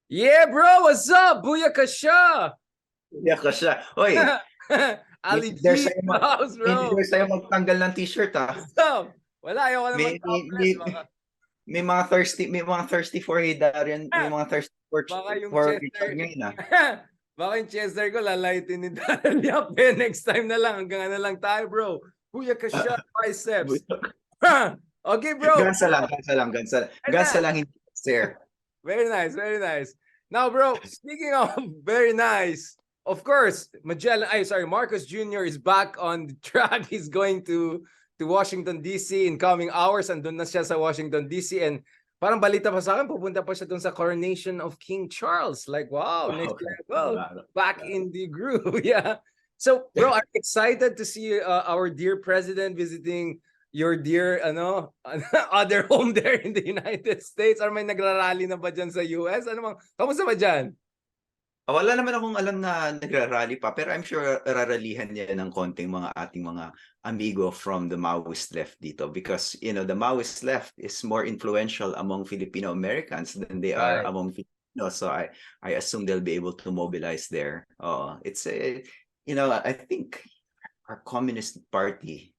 Yeah, bro, what's up? Booyaka siya! Yeah, kasi, oy, Ali there's G sa'yo in the house, may bro. there's sa'yo magtanggal ng t-shirt What's up? Wala, ayoko na May mag-topless. Baka, may mga thirsty for Darren, may mga thirsty baka yung for Richard Chester, ngayon baka yung Chester ko lalaitin ni Darren Yap. Next time na lang, hanggang na lang tayo, bro. Booyaka siya, biceps. Okay, bro. Gansa lang hindi sir. Very nice, very nice. Now, bro, speaking of very nice, of course, Marcos Jr. is back on the track. He's going to Washington, D.C. in coming hours. Andun na siya sa Washington, D.C. And parang balita pa sa akin, pupunta pa siya dun sa coronation of King Charles. Like, wow, next level. Back in the groove. Yeah. So, bro, I'm excited to see our dear president visiting your dear other home there in the United States, or may nagrarally na ba dyan sa US? Kamusta ba dyan? Wala naman akong alam na nagrarally pa, pero I'm sure raralihan niya ng konting mga ating mga amigo from the Maoist left dito, because the Maoist left is more influential among Filipino Americans than they are among Filipinos, so I assume they'll be able to mobilize there. It's I think our Communist Party,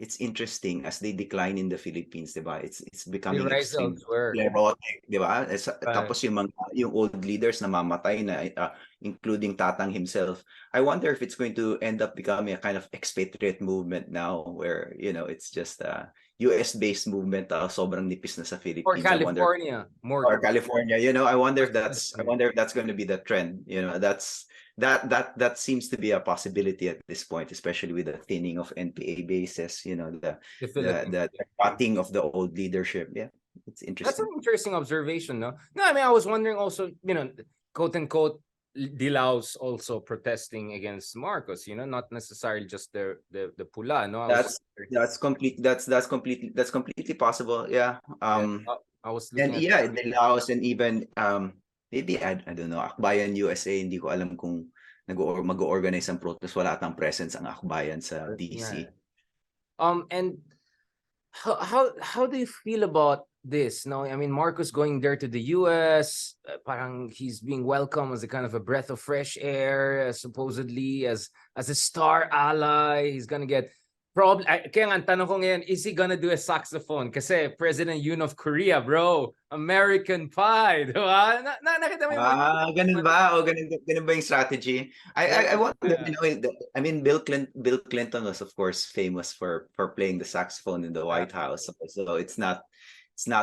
it's interesting as they decline in the Philippines, diba? It's becoming extremely sclerotic, diba? Tapos yung old leaders na mamatay na, including Tatang himself. I wonder if it's going to end up becoming a kind of expatriate movement now, where it's just a US-based movement, sobrang nipis na sa Philippines. Or California, or California. I wonder if that's going to be the trend. That seems to be a possibility at this point, especially with the thinning of NPA bases, the cutting of the old leadership. Yeah, it's interesting. That's an interesting observation, no? No, I mean, I was wondering also, quote unquote, Dilaws also protesting against Marcos, not necessarily just the pula, no? That's completely possible. Yeah. I was looking at Dilaws, and even maybe I don't know, Akbayan USA, hindi ko alam kung mag-organize ang protest. Wala atang presence ang Akbayan sa DC. And how do you feel about this? No, I mean, Marcos going there to the US, parang he's being welcomed as a kind of a breath of fresh air, supposedly as a star ally. He's gonna get probably. Kaya nga tanong ko ngayon, is he gonna do a saxophone? Kasi President Yoon of Korea, bro, American Pie, diba? Nakita mo yung ganun ba? O ganun ba yung strategy? I wonder, I mean, Bill Clinton was, of course, famous for playing the saxophone in the White House. So it's not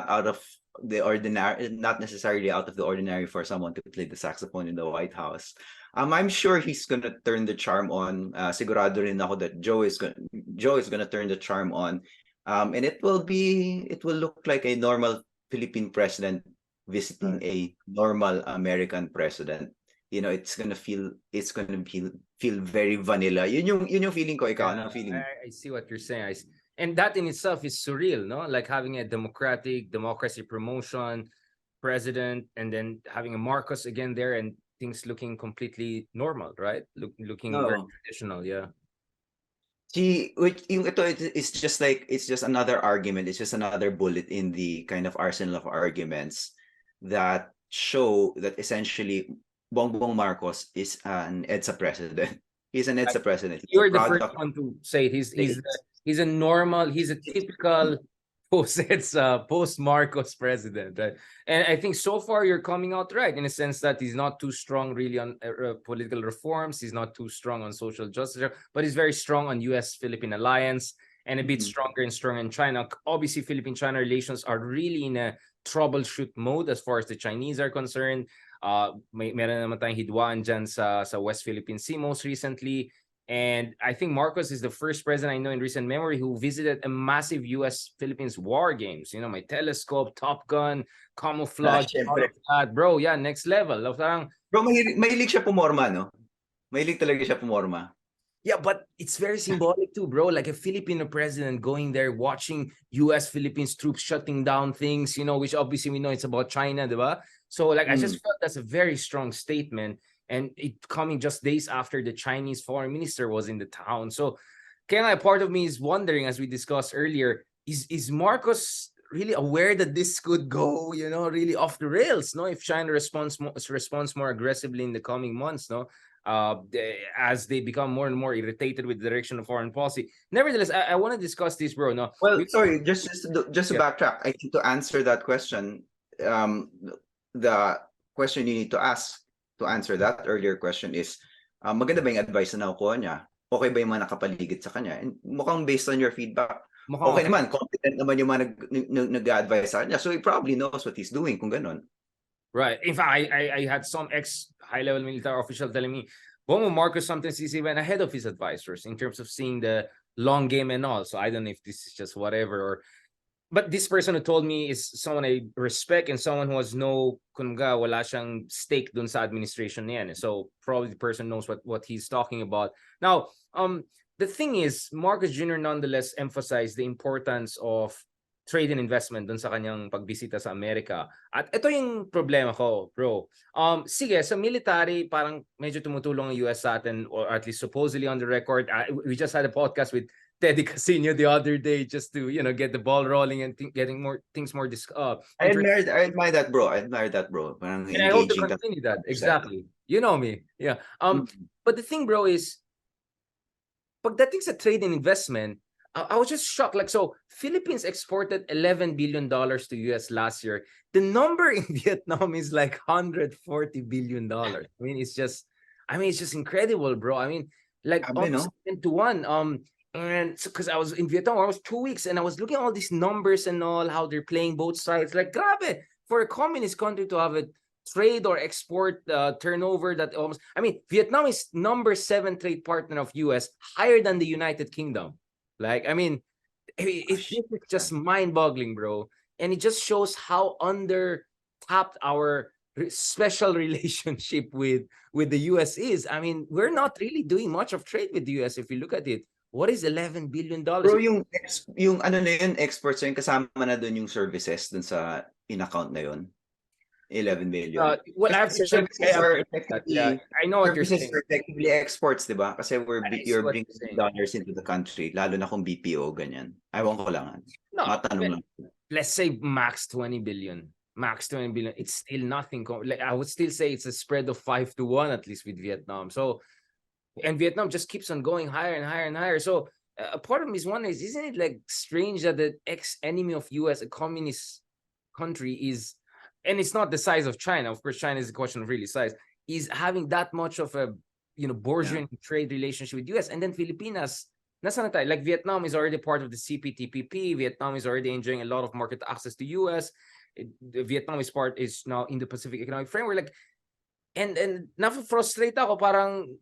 out of the ordinary, not necessarily out of the ordinary for someone to play the saxophone in the White House. I'm sure he's gonna turn the charm on. Sigurado rin ako that Joe is gonna turn the charm on, and it will look like a normal Philippine president visiting a normal American president. It's gonna feel very vanilla. Yun yung feeling ko. Ikaw, ano feeling? I see what you're saying. And that in itself is surreal, no? Like having a democracy promotion president, and then having a Marcos again there, and things looking completely normal, right? Looking very traditional, yeah. It's just another argument. It's just another bullet in the kind of arsenal of arguments that show that essentially Bongbong Marcos is an EDSA president. He's an EDSA president. You're the first one to say it. He's a typical post-Marcos president, right? And I think so far you're coming out right, in a sense that he's not too strong really on political reforms. He's not too strong on social justice, but he's very strong on U.S.-Philippine alliance, and a bit stronger in China. Obviously, Philippine-China relations are really in a troubleshoot mode as far as the Chinese are concerned. Meron naman tayong hidwaan dyan sa West Philippine Sea most recently. And I think Marcos is the first president I know in recent memory who visited a massive US-Philippines war games. My telescope, Top Gun, camouflage, all of that. Bro, yeah, next level. Bro, mahilig siya pumorma, no? Mahilig talaga siya pumorma. Yeah, but it's very symbolic too, bro. Like a Filipino president going there, watching US-Philippines troops shutting down things, which obviously we know it's about China, diba? So I just felt that's a very strong statement. And it coming just days after the Chinese foreign minister was in the town. So, kaya nga, part of me is wondering, as we discussed earlier, is Marcos really aware that this could go, really off the rails, no? If China responds more aggressively in the coming months, no? As they become more and more irritated with the direction of foreign policy. Nevertheless, I want to discuss this, bro. No, Well, sorry, just to Yeah. backtrack, I think to answer that question, the question you need to ask to answer that earlier question is, maganda ba yung advice na nakukuha niya? Okay ba yung mga nakapaligid sa kanya? And mukhang based on your feedback, mukhang okay naman, competent naman yung mga nag-advise sa kanya. So he probably knows what he's doing kung ganun. Right. In fact, I had some ex-high-level military official telling me, Bongo Marcos sometimes he went ahead of his advisors in terms of seeing the long game and all. So I don't know if this is just whatever, but this person who told me is someone I respect and someone who has no, kumga, wala siyang stake dun sa administration niyan. So probably the person knows what he's talking about. Now, the thing is, Marcos Jr. nonetheless emphasized the importance of trade and investment dun sa kanyang pagbisita sa Amerika. At ito yung problema ko, bro. Sige, sa military, parang medyo tumutulong ang US sa atin, or at least supposedly on the record. We just had a podcast with Teddy Casino the other day just to, get the ball rolling and getting more things more I admire that, bro. I admire that, bro. Parang and I hope to engaging continue that. Exactly. You know me. Yeah. But the thing, bro, is pagdating sa trade and investment, I was just shocked. Like, so Philippines exported $11 billion to US last year. The number in Vietnam is like $140 billion. It's just incredible, bro. Like almost 10 to 1. And so, because I was in Vietnam, I was 2 weeks, and I was looking at all these numbers and all, how they're playing both sides. Like, grabe, for a communist country to have a trade or export turnover that almost, Vietnam is number 7 trade partner of US, higher than the United Kingdom. Like, it's just mind-boggling, bro. And it just shows how under-tapped our special relationship with the US is. We're not really doing much of trade with the US if you look at it. What is $11 billion? Bro, yung ano na yun, exports yun, kasama na dun yung services dun sa in-account na yun. 11 billion. Well, I have to check. I know what you're saying. Services are effectively exports, di ba? Kasi you're bringing dollars into the country, lalo na kung BPO, ganyan. Ewan ko lang. No, matanong lang. Let's say max 20 billion. Max 20 billion. It's still nothing. Like, I would still say it's a spread of 5 to 1 at least with Vietnam. So, and Vietnam just keeps on going higher and higher and higher. So, a part of me is wondering, isn't it like strange that the ex-enemy of US, a communist country, is, and it's not the size of China, of course, China is a question of really size, is having that much of a, burgeoning trade relationship with US. And then Filipinas, nasa na tayo? Like, Vietnam is already part of the CPTPP. Vietnam is already enjoying a lot of market access to US. Vietnam is now in the Pacific Economic Framework. Like, and na-frustrate ako, parang,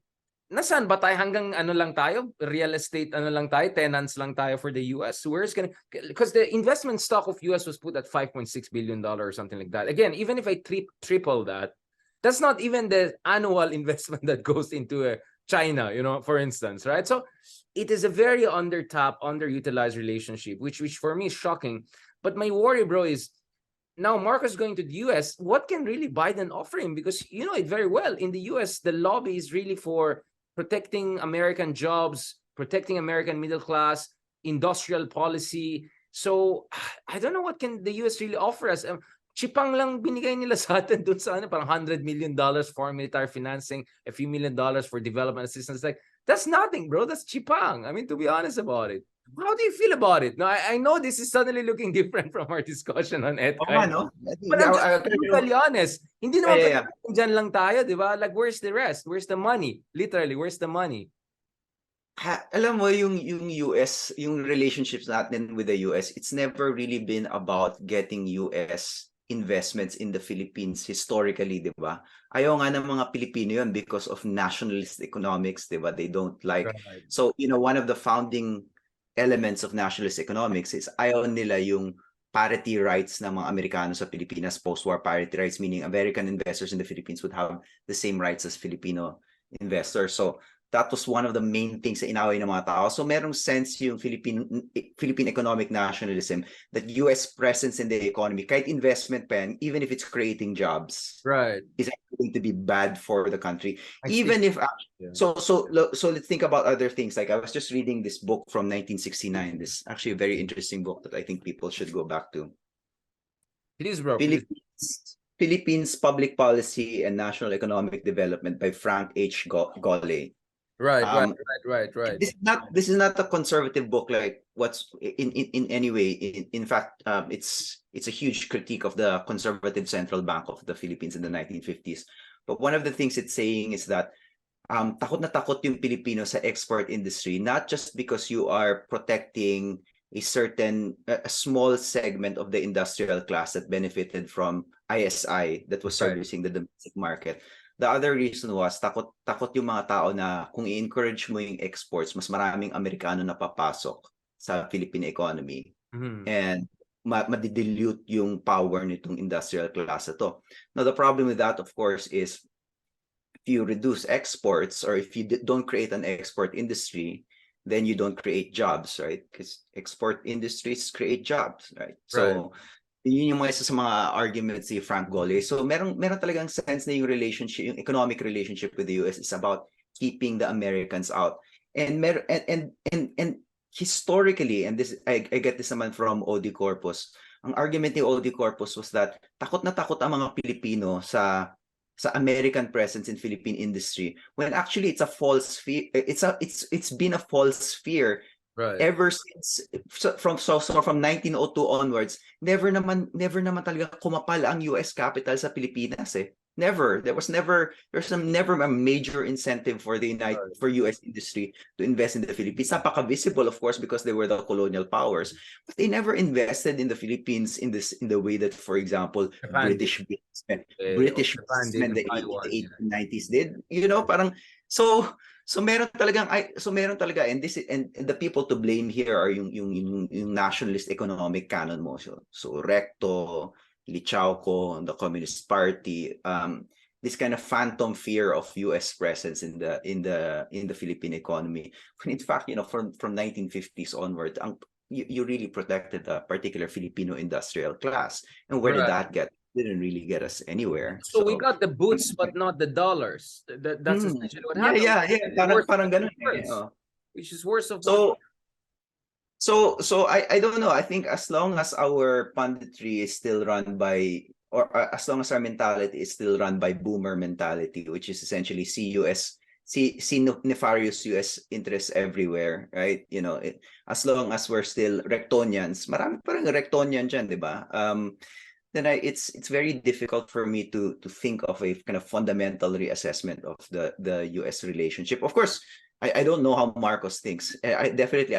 nasaan ba tayo? Hanggang ano lang tayo? Real estate ano lang tayo? Tenants lang tayo for the US? Where's gonna, because the investment stock of US was put at $5.6 billion or something like that. Again, even if I triple that, that's not even the annual investment that goes into China, for instance, right? So it is a very undertapped, underutilized relationship, which for me is shocking. But my worry, bro, is now Marcos going to the US, what can really Biden offer him? Because you know it very well. In the US, the lobby is really for protecting American jobs, protecting American middle class, industrial policy. So I don't know what can the US really offer us. Chipang lang binigay nila sa atin dun sa parang $100 million for military financing, a few $1 million for development assistance. Like, that's nothing, bro. That's chipang. To be honest about it. How do you feel about it? Now, I know this is suddenly looking different from our discussion on EdCard. No? But I'm just brutally honest. Hindi naman dyan lang tayo, di ba? Like, where's the rest? Where's the money? Literally, where's the money? Alam mo, yung US, yung relationships natin with the US, it's never really been about getting US investments in the Philippines historically, di ba? Ayaw nga ng mga Pilipino yun because of nationalist economics, di ba? They don't like... Right. So, one of the founding elements of nationalist economics is ayaw nila yung parity rights ng mga Amerikano sa Pilipinas, post-war parity rights, meaning American investors in the Philippines would have the same rights as Filipino investors. So that was one of the main things sa inaway ng mga tao. So merong sense yung Philippine economic nationalism that US presence in the economy, kahit investment pa yan, even if it's creating jobs, right, is going to be bad for the country. So let's think about other things. Like, I was just reading this book from 1969. This actually a very interesting book that I think people should go back to. Please, bro. Please. Philippines Public Policy and National Economic Development by Frank H. Gole. Right. This is not a conservative book like what's in any way. In fact, it's a huge critique of the conservative central bank of the Philippines in the 1950s. But one of the things it's saying is that takot na takot yung Pilipino sa export industry, not just because you are protecting a small segment of the industrial class that benefited from ISI that was servicing the domestic market. The other reason was takot yung mga tao na kung i-encourage mo yung exports, mas maraming Amerikano na papasok sa Philippine economy. And ma-dilute yung power nitong industrial class ito. Now, the problem with that, of course, is if you reduce exports or if you don't create an export industry, then you don't create jobs, right? Because export industries create jobs, right? So, yun yung isa sa mga arguments ni Frank Gole. So, meron talagang sense na yung relationship, yung economic relationship with the US is about keeping the Americans out. And historically, and this I get this naman from O.D. Corpus, ang argument ni O.D. Corpus was that takot na takot ang mga Pilipino sa American presence in Philippine industry, when actually it's a false fear. It's been a false fear ever since. From 1902 onwards, never naman talaga kumapal ang US capital sa Pilipinas eh. Never. There's never a major incentive for for US industry to invest in the Philippines. Napaka-visible, of course, because they were the colonial powers, but they never invested in the Philippines in the way that, for example, British businessmen the 1890s did. You know, parang so meron talaga, and the people to blame here are yung nationalist economic canon mo. So Recto, Lichauco, the Communist Party, this kind of phantom fear of U.S. presence in the Philippine economy. When in fact, from 1950s onward, you really protected a particular Filipino industrial class, and where did that get? Didn't really get us anywhere. So we got the boots, but not the dollars. That's essentially what happened. Yeah. Parang ganun. Which is worse of So I don't know. I think as long as our punditry is still run by, or as long as our mentality is still run by boomer mentality, which is essentially see nefarious US interests everywhere, right? As long as we're still Rectonians, marami parang Rectonian dyan, di ba? Then it's very difficult for me to think of a kind of fundamental reassessment of the US relationship. Of course, I don't know how Marcos thinks. I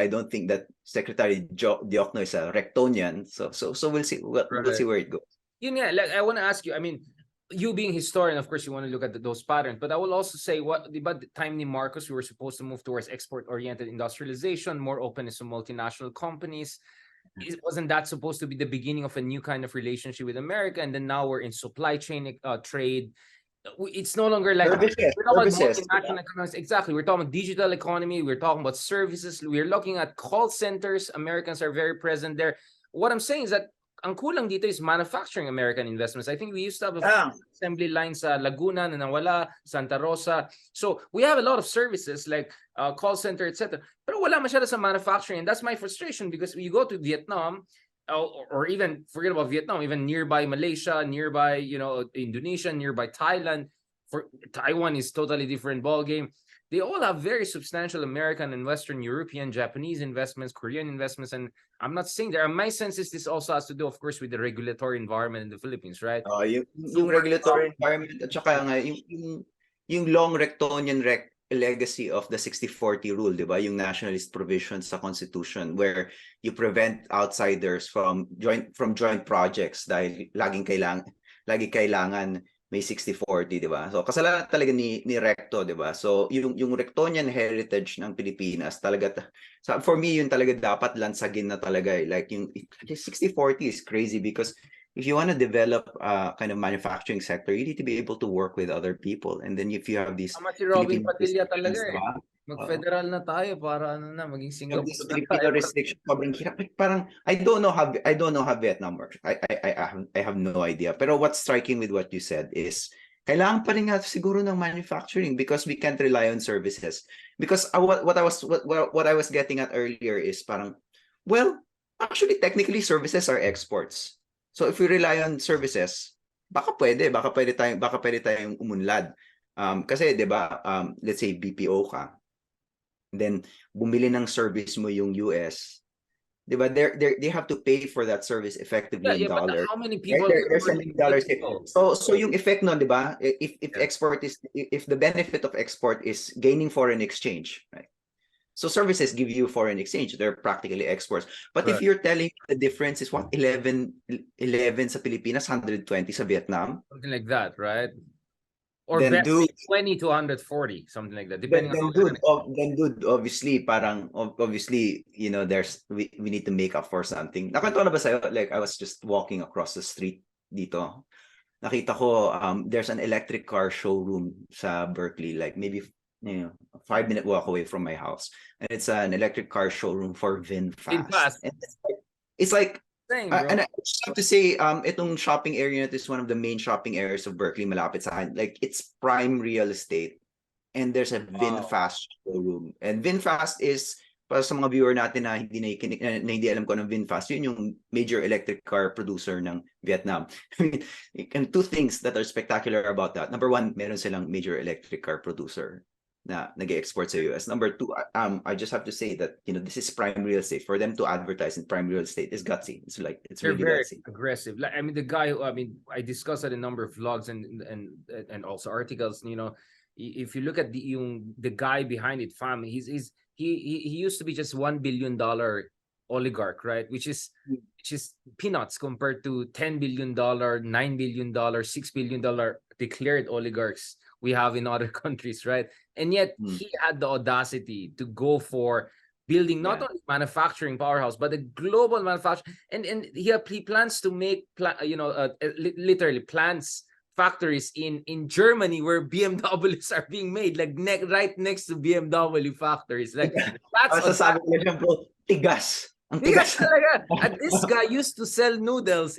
don't think that Secretary Diokno is a Rectonian. So we'll see. We'll see where it goes. Like, I want to ask you. I mean, you being historian, of course, you want to look at those patterns. But I will also say, about the time ni Marcos, we were supposed to move towards export-oriented industrialization, more openness to multinational companies. Wasn't that supposed to be the beginning of a new kind of relationship with America? And then now we're in supply chain trade. It's no longer like we're talking about multinational economies. Exactly. We're talking about digital economy. We're talking about services. We're looking at call centers. Americans are very present there. What I'm saying is that ang kulang dito is manufacturing American investments. I think we used to have a assembly line sa Laguna na nawala, Santa Rosa. So we have a lot of services like call center, etc. Pero wala masyado sa manufacturing. And that's my frustration, because when you go to Vietnam, or even forget about Vietnam, even nearby Malaysia, nearby Indonesia, nearby Thailand, for Taiwan is totally different ball game. They all have very substantial American and Western European, Japanese investments, Korean investments, and I'm not saying there. My sense is this also has to do, of course, with the regulatory environment in the Philippines, right? Yung regulatory environment at saka nga yung long Rectonian legacy of the 60-40 rule, di ba? Yung nationalist provisions sa Constitution where you prevent outsiders from joint projects dahil lagi kailangan may 60-40, di ba? So kasalanan talaga ni Recto, di ba? So yung Rectonian heritage ng Pilipinas talaga, for me yun talaga dapat lansagin na talaga eh. Like yung 60-40 is crazy, because if you want to develop a kind of manufacturing sector, you need to be able to work with other people. And then if you have these si Robin Padilla talaga eh. Mag-federal na tayo para maging Singapore na Filipino restriction, sobrang hirap. Parang I don't know how Vietnam works. I have no idea. Pero what's striking with what you said is kailangan pa rin nga siguro ng manufacturing, because we can't rely on services. Because what I was getting at earlier is parang, well, actually technically services are exports. So if we rely on services, baka pwede tayong umunlad. Kasi 'di ba, let's say BPO ka, then bumili ng service mo yung US, 'di ba? They have to pay for that service effectively in But dollars. how many Right? people They're work sending in dollars here. BPO? So yung effect nun, 'di ba? If Yeah. export is if the benefit of export is gaining foreign exchange, right? So services give you foreign exchange. They're practically exports. But if Right. you're telling the difference is what 11 sa Pilipinas, 120 sa Vietnam, Something like that, right? Or then best dude, 20 to 140, something like that, depending on how then dude, obviously, obviously, we need to make up for something. Nakwento na ba sa'yo? Like, I was just walking across the street dito. Nakita ko, there's an electric car showroom sa Berkeley, like maybe, a 5-minute walk away from my house. And it's an electric car showroom for VinFast. fast. And it's like Same, bro. and I just have to say, itong shopping area is one of the main shopping areas of Berkeley, malapit sa akin. Like, it's prime real estate. And there's a VinFast showroom. And VinFast is, para sa mga viewer natin na hindi alam ko ng VinFast, yun yung major electric car producer ng Vietnam. And two things that are spectacular about that. Number one, meron silang major electric car producer na nag-export sa US. Number two, I just have to say that this is prime real estate. For them to advertise in prime real estate is gutsy. It's They're really very gutsy. aggressive. Like, I mean, the guy who, I discussed at a number of vlogs and also articles. If you look at the guy behind it, fam, he used to be just $1 billion oligarch, right? Which is peanuts compared to $10 billion, $9 billion, $6 billion declared oligarchs we have in other countries, right? And yet he had the audacity to go for building not only manufacturing powerhouse but a global manufacturing, and he plans to make literally plants factories in Germany where BMWs are being made, like right next to BMW factories. Like, that's Masasabi ko lang, bro, tigas. Ang tigas. And this guy used to sell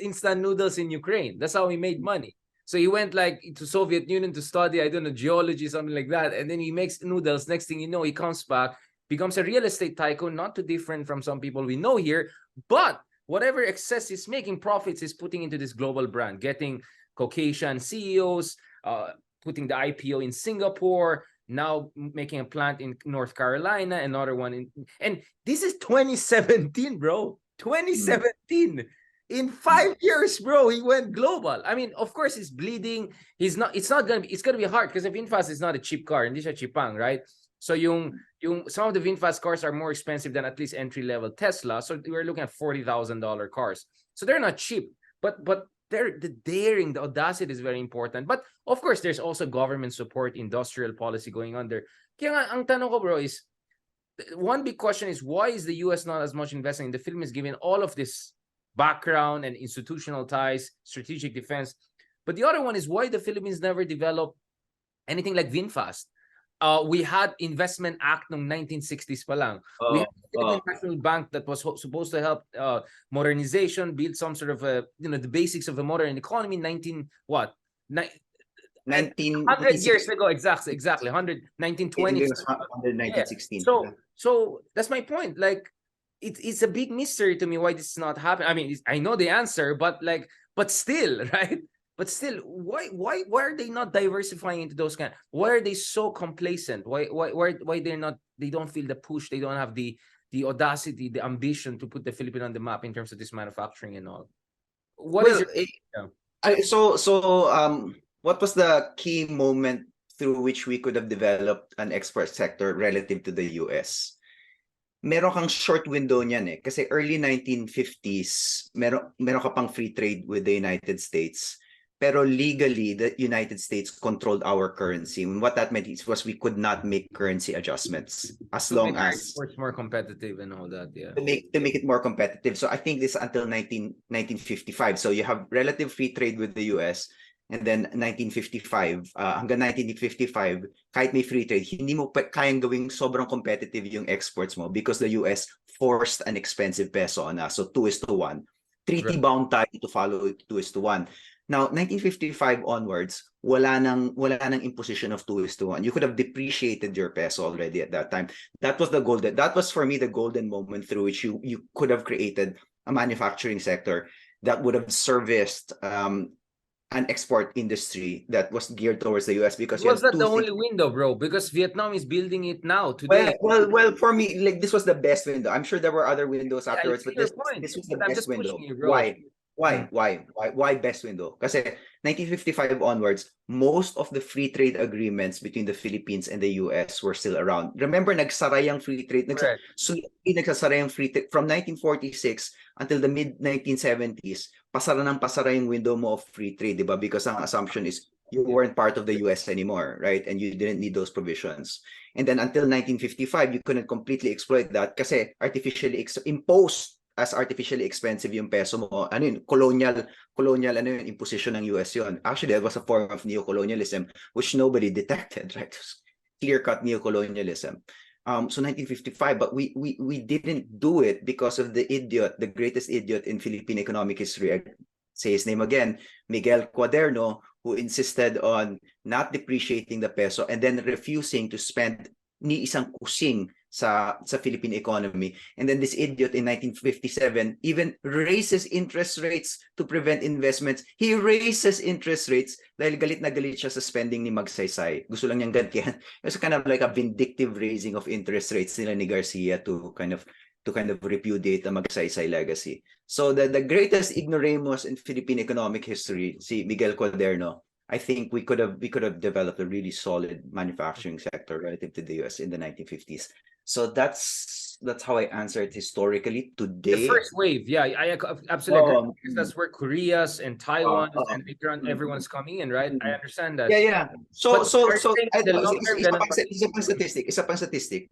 instant noodles in Ukraine. That's how he made money. So he went like to Soviet Union to study, I don't know, geology, something like that. And then he makes noodles. Next thing you know, he comes back, becomes a real estate tycoon, not too different from some people we know here. But whatever excess he's making profits is putting into this global brand, getting Caucasian CEOs, putting the IPO in Singapore, now making a plant in North Carolina, another one and this is 2017, bro. 2017. In 5 years, bro, he went global. I mean, of course, he's bleeding. It's gonna be hard because the VinFast is not a cheap car, and this is a chipang, right? So some of the VinFast cars are more expensive than at least entry-level Tesla. So we're looking at $40,000 cars. So they're not cheap, but the daring, the audacity is very important. But of course, there's also government support, industrial policy going on there. Kaya nga, ang tanong ko, bro, is one big question is why is the US not as much investing in the Philippines, given all of this background and institutional ties, strategic defense? But the other one is why the Philippines never developed anything like VinFast. We had Investment Act ng 1960s pa lang. We had the Philippine National Bank that was supposed to help modernization, build some sort of the basics of a modern economy. 100 years ago, exactly 1920s. 1916. Yeah. So that's my point. Like, it's a big mystery to me why this is not happening. I mean, I know the answer, but still, right? But still, why are they not diversifying into those kind? Why are they so complacent? Why they don't feel the push? They don't have the audacity, the ambition to put the Philippines on the map in terms of this manufacturing and all. What was the key moment through which we could have developed an export sector relative to the US? Meron kang short window niyan eh. Kasi early 1950s, meron ka pang free trade with the United States. Pero legally, the United States controlled our currency. And what that meant was we could not make currency adjustments as long as it's more competitive and all that. Yeah. To make it more competitive. So I think this until 1955. So you have relative free trade with the US. And then 1955, hanggang 1955, kahit may free trade, hindi mo kayang gawing sobrang competitive yung exports mo because the US forced an expensive peso on us. So 2:1. Treaty bound tayo to follow 2:1. Now, 1955 onwards, wala nang imposition of 2:1. You could have depreciated your peso already at that time. That was for me the golden moment through which you could have created a manufacturing sector. that would have serviced an export industry that was geared towards the US, because you Was had that two the things. only window, bro? Because Vietnam is building it now Well, today. well, for me, like, this was the best window. I'm sure there were other windows Yeah, I afterwards, see but your this point, this was the but I'm best just pushing window. you, bro. Why? Why best window? Kasi 1955 onwards, most of the free trade agreements between the Philippines and the US were still around. Remember, nagsara yung free trade, Correct. nagsasara yung free trade from 1946 until the mid 1970s. Pasara ng pasara yung window mo of free trade, di ba? Because ang assumption is you weren't part of the US anymore, right? And you didn't need those provisions. And then until 1955, you couldn't completely exploit that kasi imposed as artificially expensive yung peso mo. Ano yun? Colonial ano yun, imposition ng US yun. Actually, that was a form of neocolonialism which nobody detected, right? Clear-cut neocolonialism. So 1955, but we didn't do it because of the greatest idiot in Philippine economic history. I say his name again, Miguel Cuaderno, who insisted on not depreciating the peso and then refusing to spend ni isang kusing sa Philippine economy. And then this idiot in 1957 even raises interest rates to prevent investments. He raises interest rates dahil galit na galit siya sa spending ni Magsaysay. Gusto lang niyang gantihan. It's kind of like a vindictive raising of interest rates nila ni Garcia to kind of repudiate the Magsaysay legacy. So the greatest ignoramus in Philippine economic history, si Miguel Cuaderno, I think we could have developed a really solid manufacturing sector relative to the US in the 1950s. So that's how I answer it historically today. The first wave, yeah, I absolutely agree, because that's where Korea's and Taiwan and everyone's coming in, right? I understand that. Yeah. So the long term, isa pang statistic.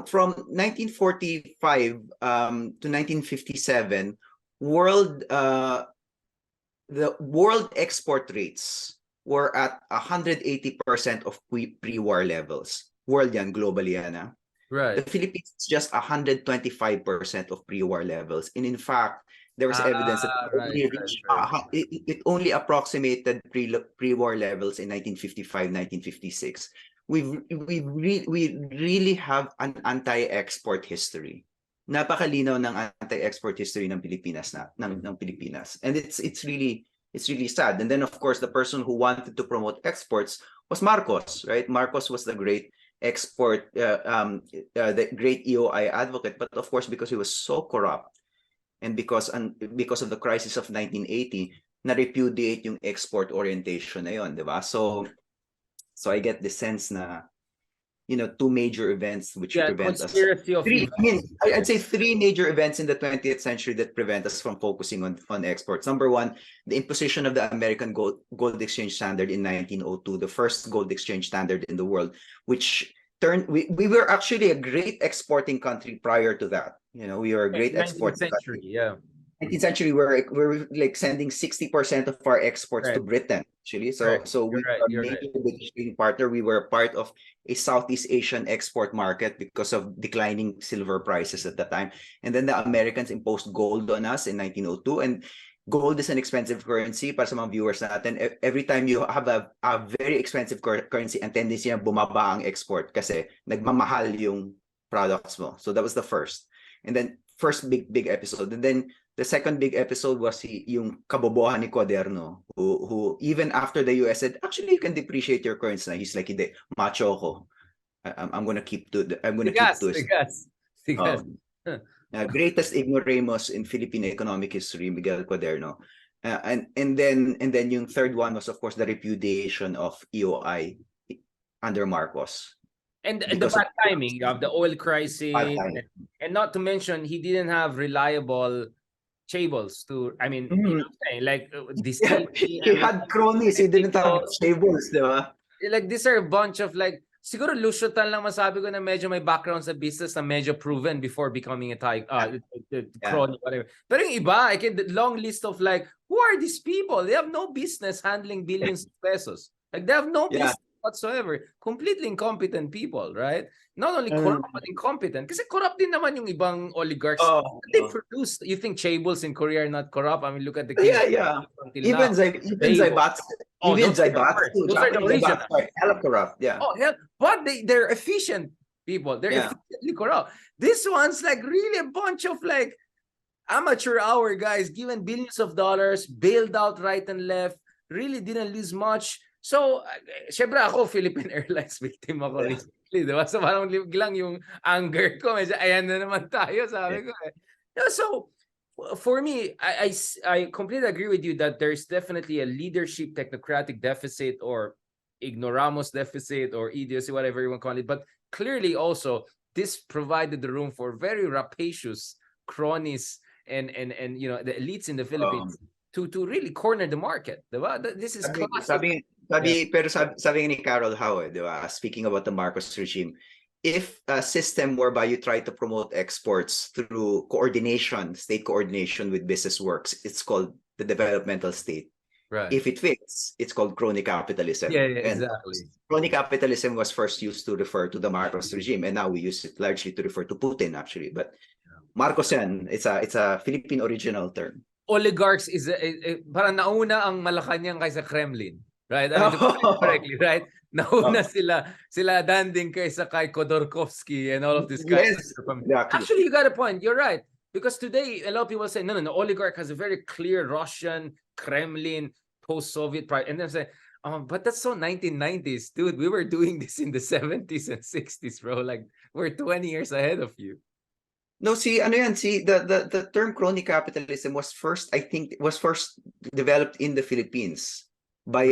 From 1945 to 1957, the world export rates were at 180% of pre-war levels. World yan, globally yan. Right. The Philippines is just 125% of pre-war levels. And in fact, there was evidence that it only approximated pre-war levels in 1955, 1956. We really have an anti-export history. Napakalinaw ng anti-export history ng Pilipinas ng Pilipinas. And it's really sad. And then of course the person who wanted to promote exports was Marcos, right? Marcos was the great export the great EOI advocate, but of course because he was so corrupt and because of the crisis of 1980, na repudiate yung export orientation na yon, di ba? So I get the sense na, you know, two major events which prevent us. I'd say three major events in the 20th century that prevent us from focusing on exports. Number one, the imposition of the American gold exchange standard in 1902, the first gold exchange standard in the world, which turned we were actually a great exporting country prior to that. You know, we were a great exporting country. Yeah. 19th century, we're like sending 60% of our exports to Britain, actually. So we were a major trading partner. We were part of a Southeast Asian export market because of declining silver prices at the time. And then the Americans imposed gold on us in 1902. And gold is an expensive currency para sa mga viewers natin. Every time you have a very expensive currency, ang tendency na bumaba ang export kasi nagmamahal yung products mo. So that was the first. And then first big episode. And then the second big episode was yung kabobohan ni Cuaderno, who even after the US said, actually you can depreciate your currency. Na he's like, hindi, macho ko. I'm gonna keep to it. Greatest ignoramus in Philippine economic history, Miguel Cuaderno. And then yung third one was of course the repudiation of EOI under Marcos. And the bad timing of the oil crisis, and not to mention he didn't have reliable chaebols to, I mean, you know what I'm saying? Like this. He had cronies, he didn't have chaebols, di ba? Like these are a bunch of like, siguro Lucian lang masabi ko na medyo may background sa business na medyo proven before becoming a crony, whatever. Pero yung iba, I can the long list of like, who are these people? They have no business handling billions of pesos. Like they have no business whatsoever. Completely incompetent people, right? Not only corrupt, but incompetent. Kasi corrupt din naman yung ibang oligarchs. They produce. You think chaebols in Korea are not corrupt? I mean, look at the case. Even Zaibatsu. Even Zaibatsu. Those are the original. Hella corrupt, yeah. Oh, hell. But they're efficient people. They're efficiently corrupt. This one's like really a bunch of like amateur hour guys, given billions of dollars, bailed out right and left, really didn't lose much. So, syempre ako, Philippine Airlines victim ako recently, di ba? So, parang lang yung anger ko. Medyo, ayan na naman tayo, sabi ko eh. Yeah, so, for me, I completely agree with you that there's definitely a leadership technocratic deficit or ignoramos deficit or idiocy, whatever you want to call it. But clearly also, this provided the room for very rapacious cronies and you know the elites in the Philippines to really corner the market. Diba? This is classic. Sabi ni Carol Howe, diba? Speaking about the Marcos regime, if a system whereby you try to promote exports through coordination, state coordination with business works, it's called the developmental state. Right. If it fits, it's called crony capitalism. Yeah, and exactly. Crony capitalism was first used to refer to the Marcos regime, and now we use it largely to refer to Putin, actually. But Marcosian, it's a Philippine original term. Oligarchs is parang nauna ang Malacanang kaysa Kremlin, right? I mean, correctly, right? Nauna sila danding kaysa kay Khodorkovsky and all of this guys. Yes, exactly. Actually, you got a point. You're right. Because today, a lot of people say, no, oligarch has a very clear Russian, Kremlin, post-Soviet pride. And then say, but that's so 1990s. Dude, we were doing this in the 70s and 60s, bro. Like, we're 20 years ahead of you. No, the term crony capitalism was first developed in the Philippines by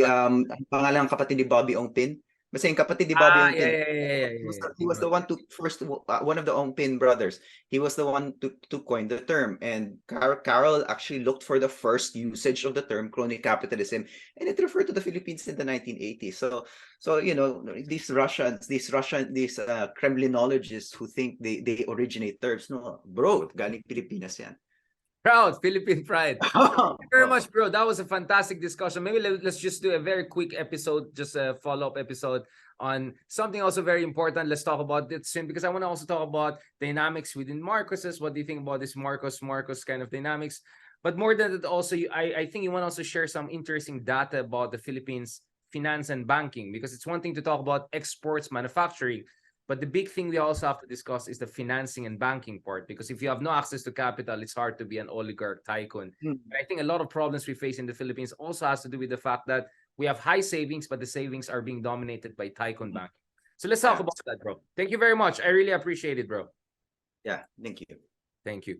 pangalang kapatid ni Bobby Ongpin. Basta yung kapatid ni Bobby Ongpin. He was the one to first one of the Ongpin brothers. He was the one to coin the term, and Carol actually looked for the first usage of the term crony capitalism, and it referred to the Philippines in the 1980s. So you know, these Kremlinologists who think they originate terms, no, bro, galing Pilipinas yan. Proud Philippine pride. Thank you very much, bro. That was a fantastic discussion. Maybe let's just do a very quick episode, just a follow-up episode on something also very important. Let's talk about it soon, because I want to also talk about dynamics within Marcoses. What do you think about this Marcos kind of dynamics? But more than that, also, I think you want to also share some interesting data about the Philippines finance and banking, because it's one thing to talk about exports, manufacturing, but the big thing we also have to discuss is the financing and banking part, because if you have no access to capital, it's hard to be an oligarch tycoon. I think a lot of problems we face in the Philippines also has to do with the fact that we have high savings, but the savings are being dominated by tycoon banking. So let's talk about that, bro. Thank you very much. I really appreciate it, bro. Yeah, thank you. Thank you.